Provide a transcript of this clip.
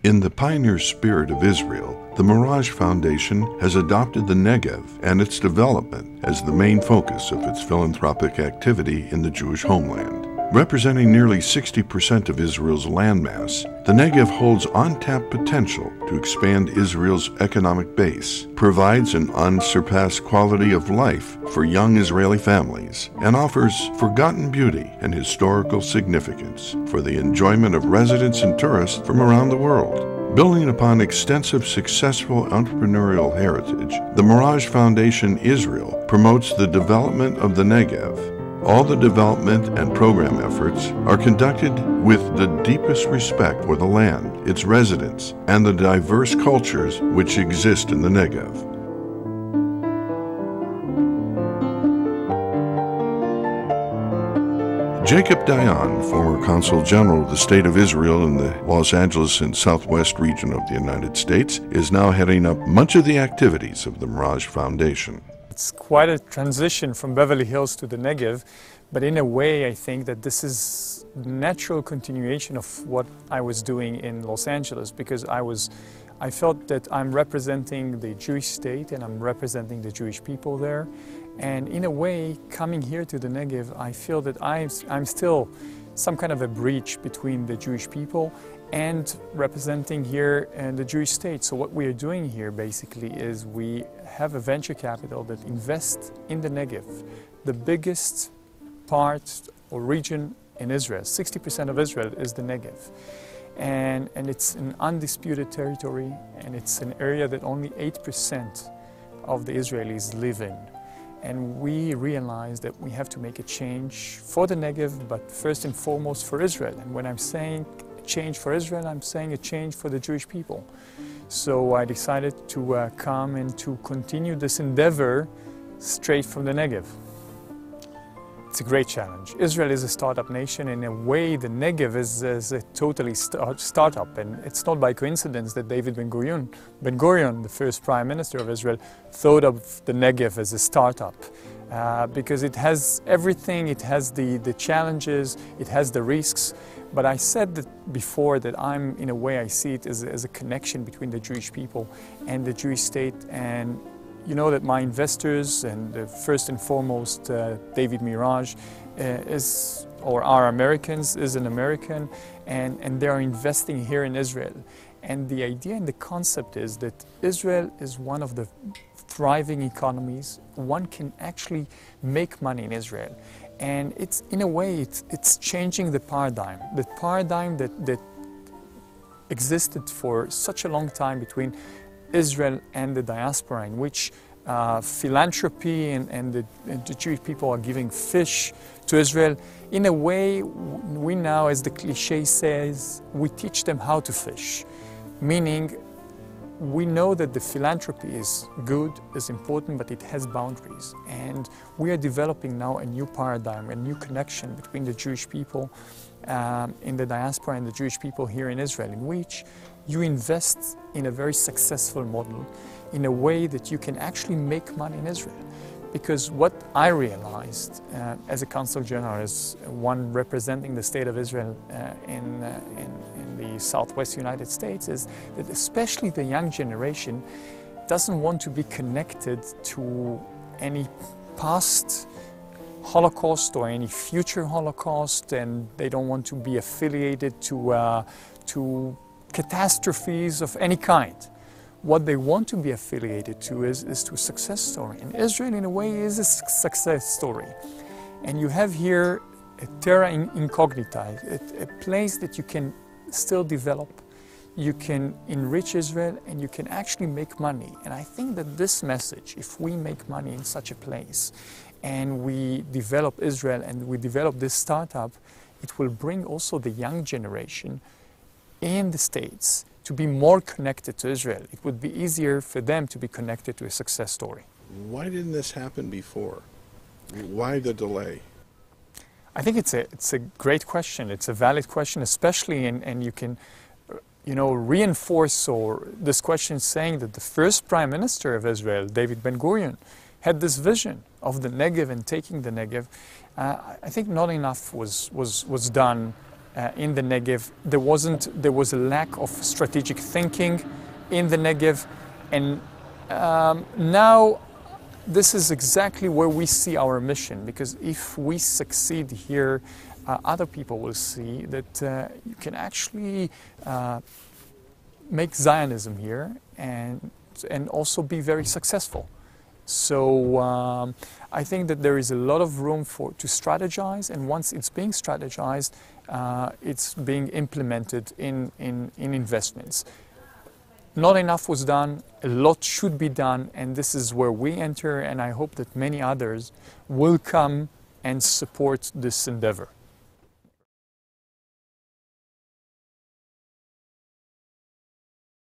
In the pioneer spirit of Israel, the Mirage Foundation has adopted the Negev and its development as the main focus of its philanthropic activity in the Jewish homeland. Representing nearly 60% of Israel's landmass, the Negev holds untapped potential to expand Israel's economic base, provides an unsurpassed quality of life for young Israeli families, and offers forgotten beauty and historical significance for the enjoyment of residents and tourists from around the world. Building upon extensive successful entrepreneurial heritage, the Mirage Foundation Israel promotes the development of the Negev. All the development and program efforts are conducted with the deepest respect for the land, its residents, and the diverse cultures which exist in the Negev. Jacob Dayan, former Consul General of the State of Israel in the Los Angeles and Southwest region of the United States, is now heading up much of the activities of the Mirage Foundation. It's quite a transition from Beverly Hills to the Negev, but in a way I think that this is natural continuation of what I was doing in Los Angeles, because I felt that I'm representing the Jewish state and I'm representing the Jewish people there. And in a way, coming here to the Negev, I feel that I'm still some kind of a bridge between the Jewish people and representing here the Jewish state. So what we are doing here basically is we have a venture capital that invests in the Negev, the biggest part or region in Israel. 60% of Israel is the Negev. And it's an undisputed territory, and it's an area that only 8% of the Israelis live in. And we realized that we have to make a change for the Negev, but first and foremost for Israel. And when I'm saying change for Israel, I'm saying a change for the Jewish people. So I decided to come and to continue this endeavor straight from the Negev. It's a great challenge. Israel is a startup nation. In a way, the Negev is a totally startup. And it's not by coincidence that David Ben-Gurion, the first Prime Minister of Israel, thought of the Negev as a startup. Because it has everything, it has the challenges, it has the risks. But I said that before that in a way, I see it as a connection between the Jewish people and the Jewish state. And you know that my investors, and first and foremost, David Mirage, are Americans, is an American, and they are investing here in Israel. And the idea and the concept is that Israel is one of the thriving economies. One can actually make money in Israel. And it's, in a way, it's changing the paradigm that existed for such a long time between Israel and the diaspora, in which philanthropy and the Jewish people are giving fish to Israel. In a way, we now, as the cliche says, we teach them how to fish. Meaning, we know that the philanthropy is good, is important, but it has boundaries. And we are developing now a new paradigm, a new connection between the Jewish people in the diaspora and the Jewish people here in Israel, in which you invest in a very successful model in a way that you can actually make money in Israel. Because what I realized as a Consul General, as one representing the state of Israel in the Southwest United States, is that especially the young generation doesn't want to be connected to any past Holocaust or any future Holocaust, and they don't want to be affiliated to catastrophes of any kind. What they want to be affiliated to is to a success story. And Israel, in a way, is a success story. And you have here a terra incognita, a place that you can still develop. You can enrich Israel, and you can actually make money. And I think that this message, if we make money in such a place, and we develop Israel, and we develop this startup, it will bring also the young generation in the States to be more connected to Israel. It would be easier for them to be connected to a success story. Why didn't this happen before? Why the delay? I think it's a great question. It's a valid question, especially, and you can reinforce this question saying that the first Prime Minister of Israel, David Ben-Gurion, had this vision of the Negev and taking the Negev. I think not enough was done in the Negev. There was a lack of strategic thinking in the Negev, and now this is exactly where we see our mission, because if we succeed here, other people will see that you can actually make Zionism here and also be very successful. So I think that there is a lot of room to strategize, and once it's being strategized, it's being implemented in investments. Not enough was done, a lot should be done, and this is where we enter, and I hope that many others will come and support this endeavor.